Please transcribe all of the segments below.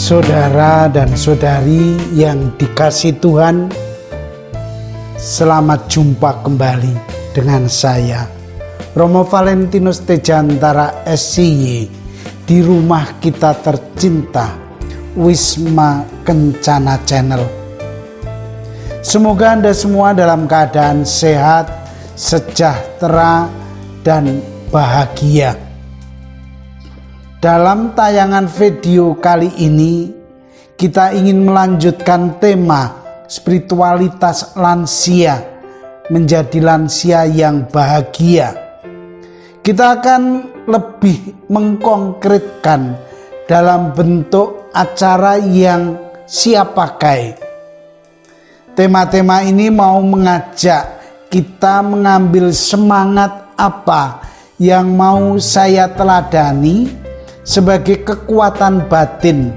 Saudara dan saudari yang dikasihi Tuhan, selamat jumpa kembali dengan saya, Romo Valentinus Tejantara SCY, di rumah kita tercinta, Wisma Kencana Channel. Semoga Anda semua dalam keadaan sehat, sejahtera, dan bahagia. Dalam tayangan video kali ini, kita ingin melanjutkan tema spiritualitas lansia, menjadi lansia yang bahagia. Kita akan lebih mengkonkretkan dalam bentuk acara yang siap pakai. Tema-tema ini mau mengajak kita mengambil semangat apa yang mau saya teladani sebagai kekuatan batin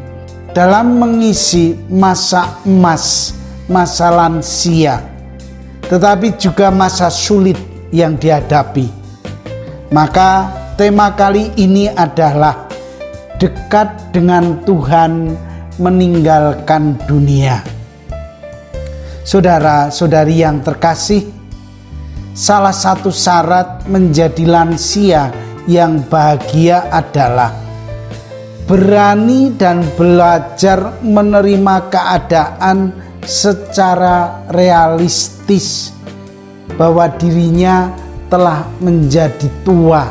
dalam mengisi masa emas, masa lansia, tetapi juga masa sulit yang dihadapi. Maka tema kali ini adalah dekat dengan Tuhan meninggalkan dunia. Saudara-saudari yang terkasih, salah satu syarat menjadi lansia yang bahagia adalah berani dan belajar menerima keadaan secara realistis bahwa dirinya telah menjadi tua.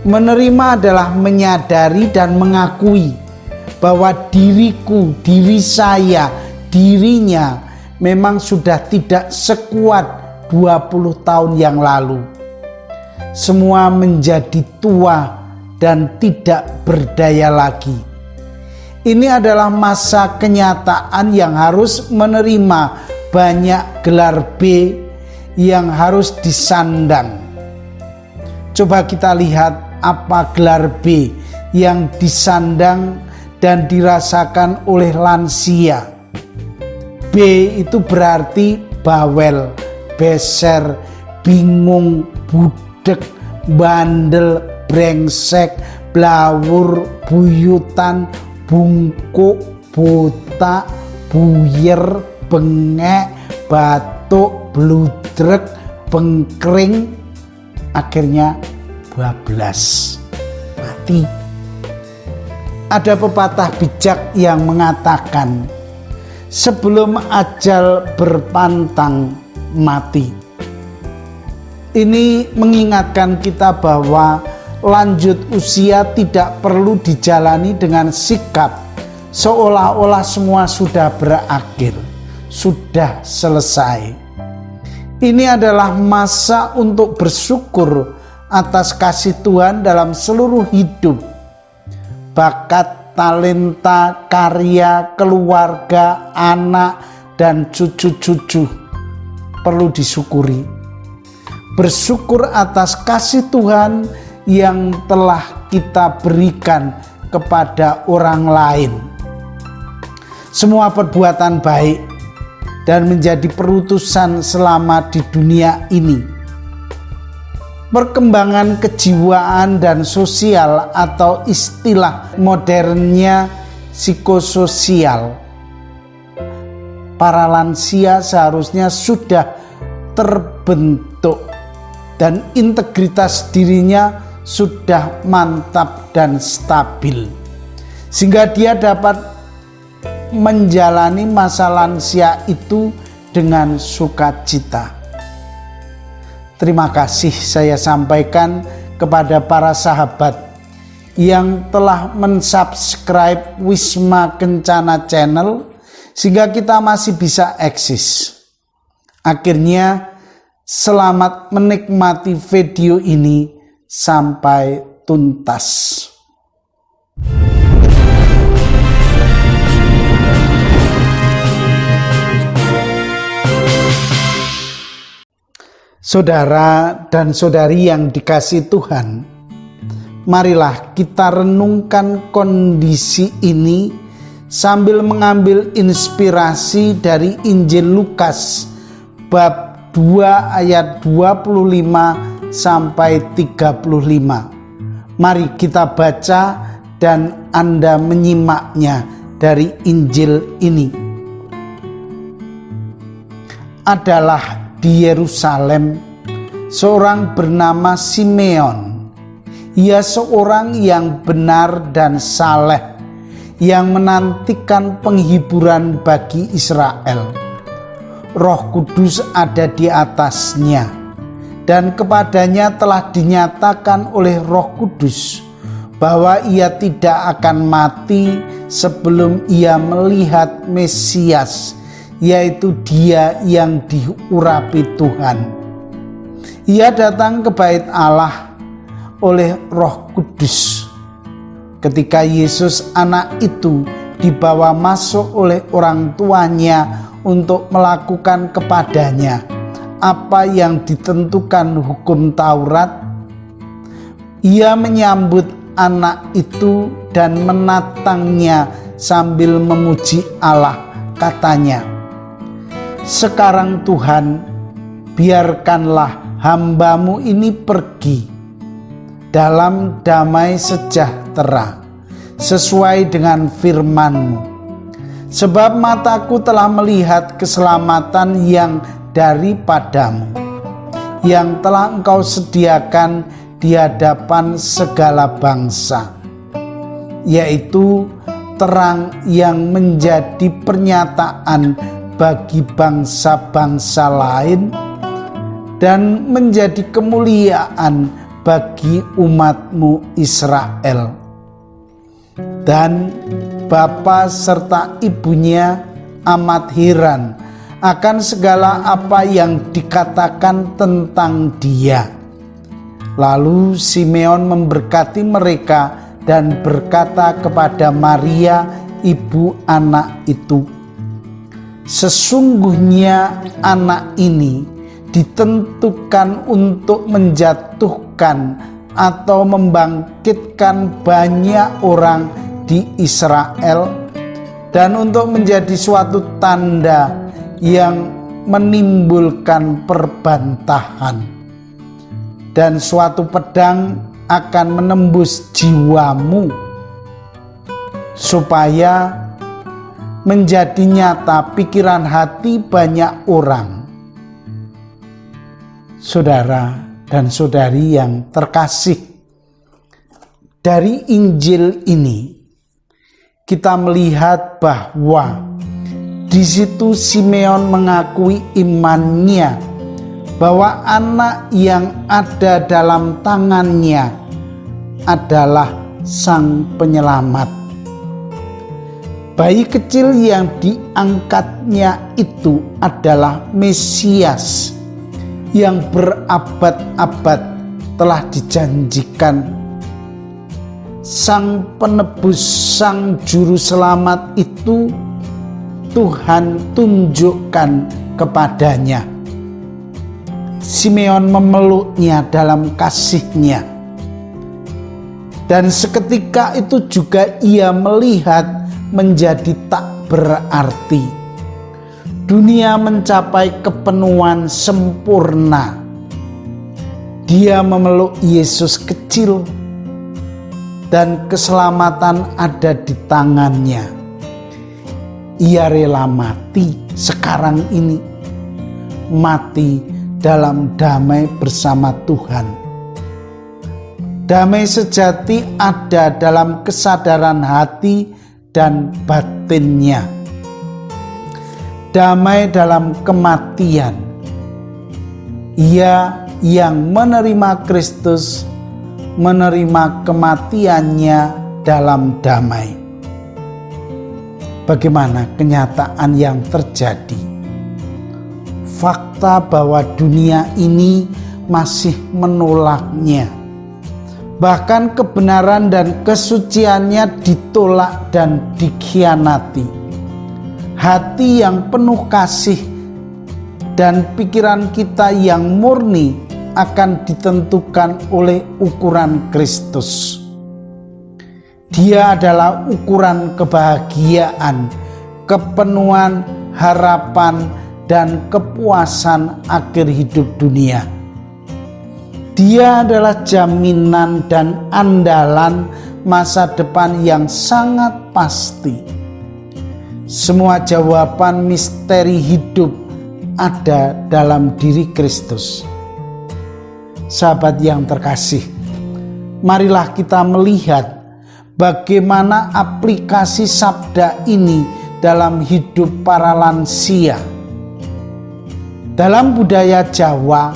Menerima adalah menyadari dan mengakui bahwa diri saya, dirinya memang sudah tidak sekuat 20 tahun yang lalu. Semua menjadi tua dan tidak berdaya lagi. Ini adalah masa kenyataan yang harus menerima banyak gelar B yang harus disandang. Coba kita lihat apa gelar B yang disandang dan dirasakan oleh lansia. B itu berarti bawel, beser, bingung, budek, bandel, brengsek, blawur, buyutan, bungkuk, buta, buyer, bengek, batuk, bludrek, bengkring, akhirnya bablas, mati. Ada pepatah bijak yang mengatakan, sebelum ajal berpantang, mati. Ini mengingatkan kita bahwa lanjut usia tidak perlu dijalani dengan sikap seolah-olah semua sudah berakhir, sudah selesai. Ini adalah masa untuk bersyukur atas kasih Tuhan dalam seluruh hidup. Bakat, talenta, karya, keluarga, anak, dan cucu-cucu perlu disyukuri. Bersyukur atas kasih Tuhan yang telah kita berikan kepada orang lain. Semua perbuatan baik dan menjadi perutusan selama di dunia ini. Perkembangan kejiwaan dan sosial atau istilah modernnya psikososial. Para lansia seharusnya sudah terbentuk dan integritas dirinya sudah mantap dan stabil, sehingga dia dapat menjalani masa lansia itu dengan sukacita. Terima kasih saya sampaikan kepada para sahabat yang telah mensubscribe Wisma Kencana Channel sehingga kita masih bisa eksis. Akhirnya selamat menikmati video ini sampai tuntas. Saudara dan saudari yang dikasihi Tuhan, marilah kita renungkan kondisi ini sambil mengambil inspirasi dari Injil Lukas bab 2 ayat 25 sampai 35. Mari kita baca dan Anda menyimaknya dari Injil ini adalah di Yerusalem seorang bernama Simeon. Ia seorang yang benar dan saleh, yang menantikan penghiburan bagi Israel. Roh Kudus ada di atasnya, dan kepadanya telah dinyatakan oleh Roh Kudus bahwa ia tidak akan mati sebelum ia melihat Mesias, yaitu Dia yang diurapi Tuhan. Ia datang ke bait Allah oleh Roh Kudus. Ketika Yesus anak itu dibawa masuk oleh orang tuanya untuk melakukan kepadanya apa yang ditentukan hukum Taurat, ia menyambut anak itu dan menatangnya sambil memuji Allah. Katanya, "Sekarang Tuhan, biarkanlah hamba-Mu ini pergi dalam damai sejahtera sesuai dengan firman-Mu. Sebab mataku telah melihat keselamatan yang daripadamu, yang telah Engkau sediakan di hadapan segala bangsa, yaitu terang yang menjadi pernyataan bagi bangsa-bangsa lain dan menjadi kemuliaan bagi umat-Mu Israel." Dan bapa serta ibunya amat heran akan segala apa yang dikatakan tentang dia. Lalu Simeon memberkati mereka dan berkata kepada Maria, ibu anak itu, "Sesungguhnya anak ini ditentukan untuk menjatuhkan atau membangkitkan banyak orang di Israel, dan untuk menjadi suatu tanda yang menimbulkan perbantahan, dan suatu pedang akan menembus jiwamu, supaya menjadi nyata pikiran hati banyak orang." Saudara dan saudari yang terkasih, dari Injil ini kita melihat bahwa di situ Simeon mengakui imannya bahwa anak yang ada dalam tangannya adalah Sang Penyelamat. Bayi kecil yang diangkatnya itu adalah Mesias yang berabad-abad telah dijanjikan. Sang penebus, Sang Juru Selamat itu Tuhan tunjukkan kepadanya. Simeon memeluknya dalam kasihnya, dan seketika itu juga ia melihat menjadi tak berarti. Dunia mencapai kepenuhan sempurna. Dia memeluk Yesus kecil, dan keselamatan ada di tangannya. Ia rela mati sekarang ini, mati dalam damai bersama Tuhan. Damai sejati ada dalam kesadaran hati dan batinnya. Damai dalam kematian. Ia yang menerima Kristus, menerima kematiannya dalam damai. Bagaimana kenyataan yang terjadi? Fakta bahwa dunia ini masih menolaknya. Bahkan kebenaran dan kesuciannya ditolak dan dikhianati. Hati yang penuh kasih dan pikiran kita yang murni akan ditentukan oleh ukuran Kristus. Dia adalah ukuran kebahagiaan, kepenuhan, harapan, dan kepuasan akhir hidup dunia. Dia adalah jaminan dan andalan masa depan yang sangat pasti. Semua jawaban misteri hidup ada dalam diri Kristus. Sahabat yang terkasih, marilah kita melihat bagaimana aplikasi sabda ini dalam hidup para lansia. Dalam budaya Jawa,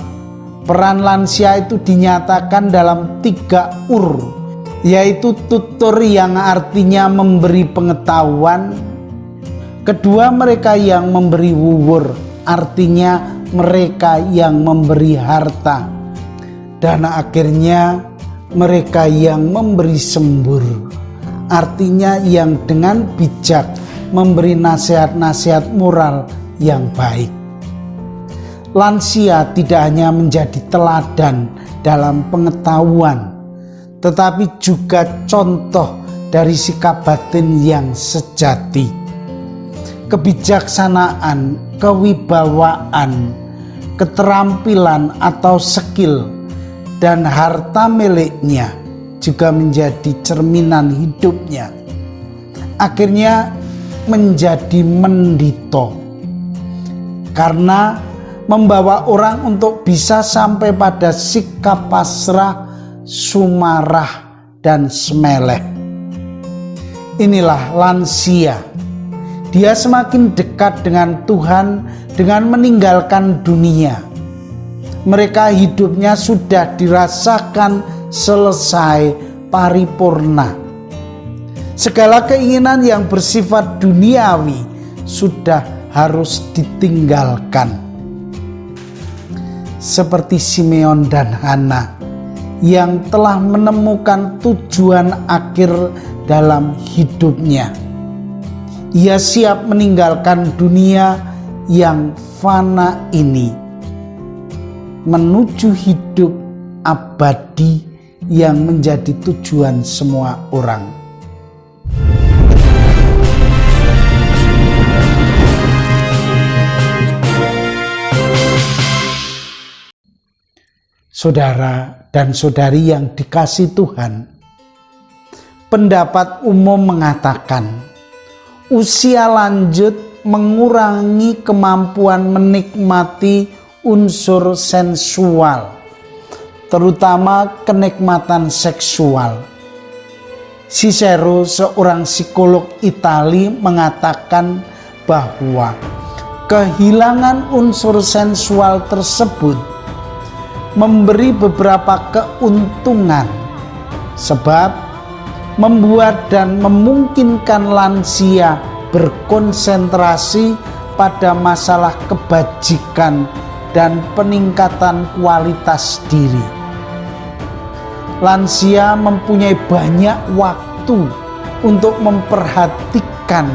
peran lansia itu dinyatakan dalam 3 ur, yaitu tutur yang artinya memberi pengetahuan. Kedua, mereka yang memberi wuwur, artinya mereka yang memberi harta. Dan akhirnya mereka yang memberi sembur, artinya yang dengan bijak memberi nasihat-nasihat moral yang baik. Lansia tidak hanya menjadi teladan dalam pengetahuan, tetapi juga contoh dari sikap batin yang sejati. Kebijaksanaan, kewibawaan, keterampilan atau skill, dan harta miliknya juga menjadi cerminan hidupnya. Akhirnya menjadi mendito, karena membawa orang untuk bisa sampai pada sikap pasrah, sumarah, dan semeleh. Inilah lansia. Dia semakin dekat dengan Tuhan dengan meninggalkan dunia. Mereka hidupnya sudah dirasakan selesai paripurna. Segala keinginan yang bersifat duniawi sudah harus ditinggalkan. Seperti Simeon dan Hana yang telah menemukan tujuan akhir dalam hidupnya. Ia siap meninggalkan dunia yang fana ini menuju hidup abadi yang menjadi tujuan semua orang. Saudara dan saudari yang dikasihi Tuhan, pendapat umum mengatakan usia lanjut mengurangi kemampuan menikmati unsur sensual, terutama kenikmatan seksual. Cicero, seorang psikolog Italia, mengatakan bahwa kehilangan unsur sensual tersebut memberi beberapa keuntungan, sebab membuat dan memungkinkan lansia berkonsentrasi pada masalah kebajikan dan peningkatan kualitas diri. Lansia mempunyai banyak waktu untuk memperhatikan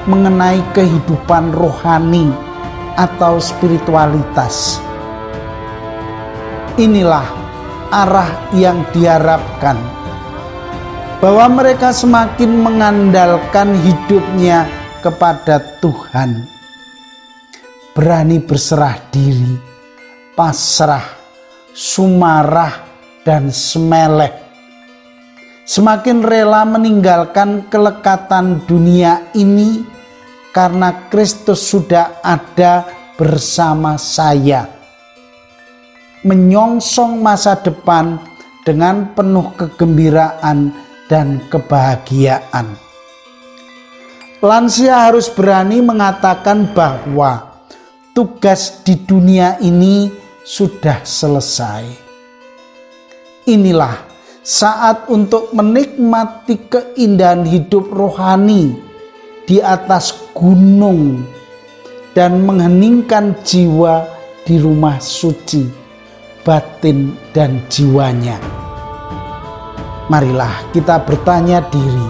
mengenai kehidupan rohani atau spiritualitas. Inilah arah yang diharapkan, bahwa mereka semakin mengandalkan hidupnya kepada Tuhan, berani berserah diri, pasrah, sumarah, dan semeleh, semakin rela meninggalkan kelekatan dunia ini karena Kristus sudah ada bersama saya, menyongsong masa depan dengan penuh kegembiraan dan kebahagiaan. Lansia harus berani mengatakan bahwa tugas di dunia ini sudah selesai. Inilah saat untuk menikmati keindahan hidup rohani di atas gunung dan mengheningkan jiwa di rumah suci, batin dan jiwanya. Marilah kita bertanya diri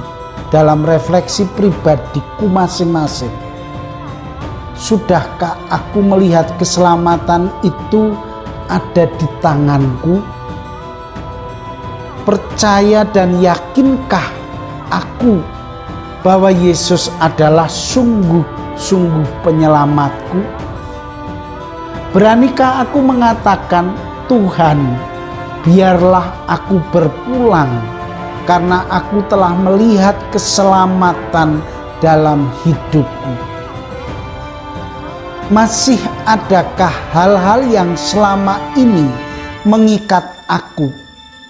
dalam refleksi pribadiku masing-masing. Sudahkah aku melihat keselamatan itu ada di tanganku? Percaya dan yakinkah aku bahwa Yesus adalah sungguh-sungguh penyelamatku? Beranikah aku mengatakan, Tuhan, biarlah aku berpulang karena aku telah melihat keselamatan dalam hidupku. Masih adakah hal-hal yang selama ini mengikat aku,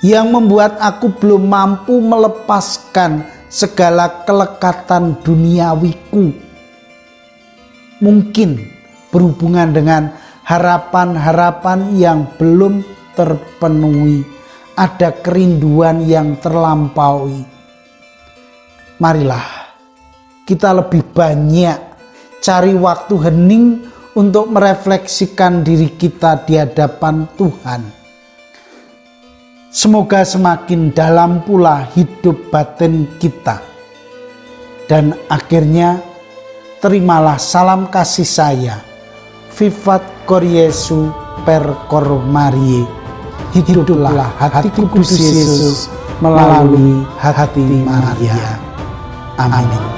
yang membuat aku belum mampu melepaskan segala kelekatan duniawiku? Mungkin berhubungan dengan harapan-harapan yang belum terpenuhi, ada kerinduan yang terlampaui. Marilah kita lebih banyak cari waktu hening untuk merefleksikan diri kita di hadapan Tuhan. Semoga semakin dalam pula hidup batin kita. Dan akhirnya terimalah salam kasih saya. Vivat Cor Jesu per Cor Mariae. Hiduplah hati kudus Yesus melalui hati Maria. Amin.